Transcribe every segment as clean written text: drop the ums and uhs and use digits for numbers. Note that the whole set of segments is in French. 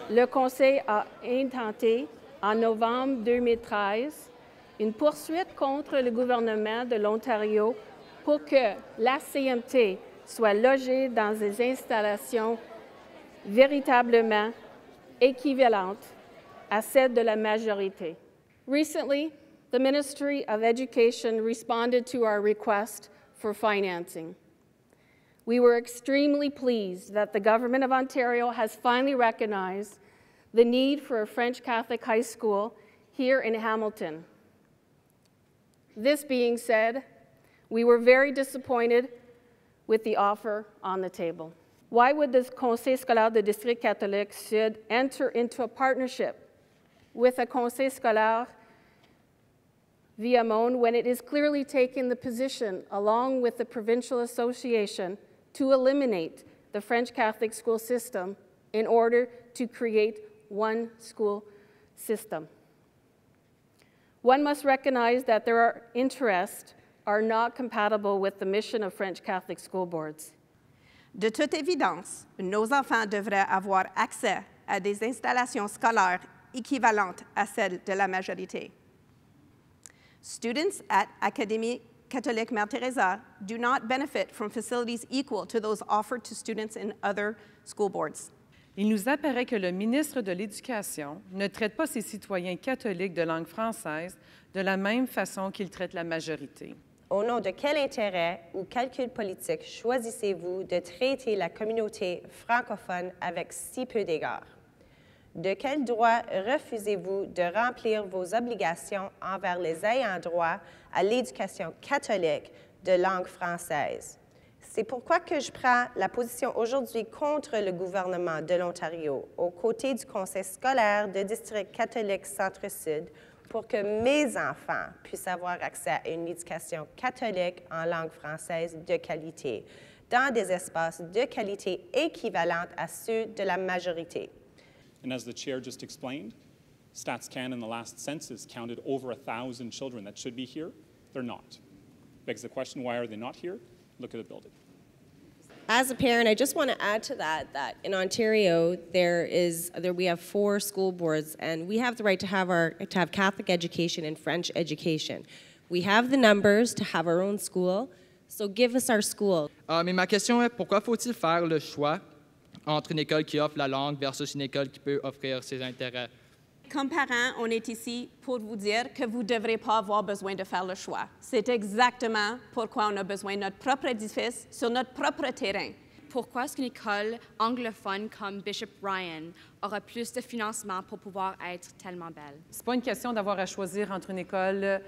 Le Conseil a intenté, en novembre 2013, une poursuite contre le gouvernement de l'Ontario pour que la CMT soit logée dans des installations véritablement équivalentes à celles de la majorité. Recently, the Ministry of Education responded to our request for financing. We were extremely pleased that the Government of Ontario has finally recognized the need for a French Catholic high school here in Hamilton. This being said, we were very disappointed with the offer on the table. Why would the Conseil scolaire de District Catholique Sud enter into a partnership with a Conseil scolaire Viamonde when it is clearly taking the position, along with the Provincial Association, to eliminate the French Catholic school system in order to create one school system? One must recognize that their interests are not compatible with the mission of French Catholic school boards. De toute évidence, nos enfants devraient avoir accès à des installations scolaires équivalentes à celles de la majorité. Students at Académie Catholique Mère Teresa do not benefit from facilities equal to those offered to students in other school boards. Il nous apparaît que le ministre de l'Éducation ne traite pas ses citoyens catholiques de langue française de la même façon qu'il traite la majorité. Au nom de quel intérêt ou calcul politique choisissez-vous de traiter la communauté francophone avec si peu d'égards? De quel droit refusez-vous de remplir vos obligations envers les ayants droit à l'éducation catholique de langue française? C'est pourquoi que je prends la position aujourd'hui contre le gouvernement de l'Ontario, aux côtés du Conseil scolaire de District catholique Centre-Sud, pour que mes enfants puissent avoir accès à une éducation catholique en langue française de qualité, dans des espaces de qualité équivalentes à ceux de la majorité. And as the chair just explained, StatsCan in the last census counted over 1,000 children that should be here. They're not. Begs the question, why are they not here? Look at the building. As a parent, I just want to add to that in Ontario, we have 4 school boards, and we have the right to have Catholic education and French education. We have the numbers to have our own school, so give us our school. Mais ma question est, pourquoi faut-il faire le choix entre une école qui offre la langue versus une école qui peut offrir ses intérêts? Comme parents, on est ici pour vous dire que vous ne devrez pas avoir besoin de faire le choix. C'est exactement pourquoi on a besoin de notre propre édifice sur notre propre terrain. Pourquoi est-ce qu'une école anglophone comme Bishop Ryan aura plus de financement pour pouvoir être tellement belle? C'est pas une question d'avoir à choisir entre une école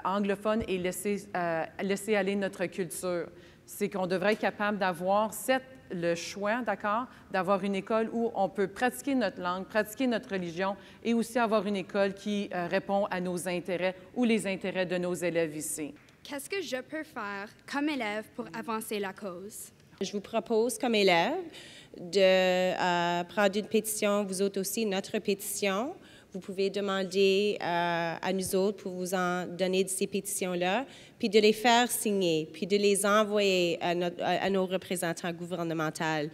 anglophone et laisser aller notre culture. C'est qu'on devrait être capable d'avoir le choix, d'accord, d'avoir une école où on peut pratiquer notre langue, pratiquer notre religion et aussi avoir une école qui répond à nos intérêts ou les intérêts de nos élèves ici. Qu'est-ce que je peux faire comme élève pour avancer la cause? Je vous propose comme élève de prendre une pétition, vous autres aussi, notre pétition. Vous pouvez demander à nous autres pour vous en donner de ces pétitions-là, puis de les faire signer, puis de les envoyer à nos représentants gouvernementaux.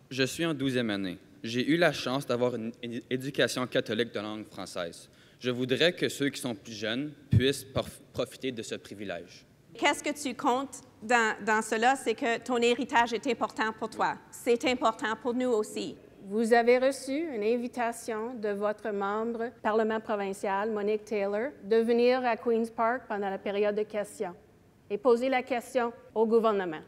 Je suis en 12e année. J'ai eu la chance d'avoir une éducation catholique de langue française. Je voudrais que ceux qui sont plus jeunes puissent profiter de ce privilège. Qu'est-ce que tu comptes dans cela? C'est que ton héritage est important pour toi. C'est important pour nous aussi. Vous avez reçu une invitation de votre membre Parlement provincial, Monique Taylor, de venir à Queen's Park pendant la période de questions et poser la question au gouvernement.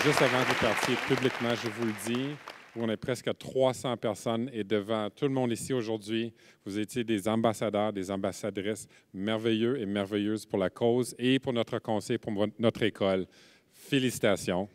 Juste avant de partir publiquement, je vous le dis, on est presque 300 personnes et devant tout le monde ici aujourd'hui, vous étiez des ambassadeurs, des ambassadrices merveilleux et merveilleuses pour la cause et pour notre conseil, pour notre école. Félicitations.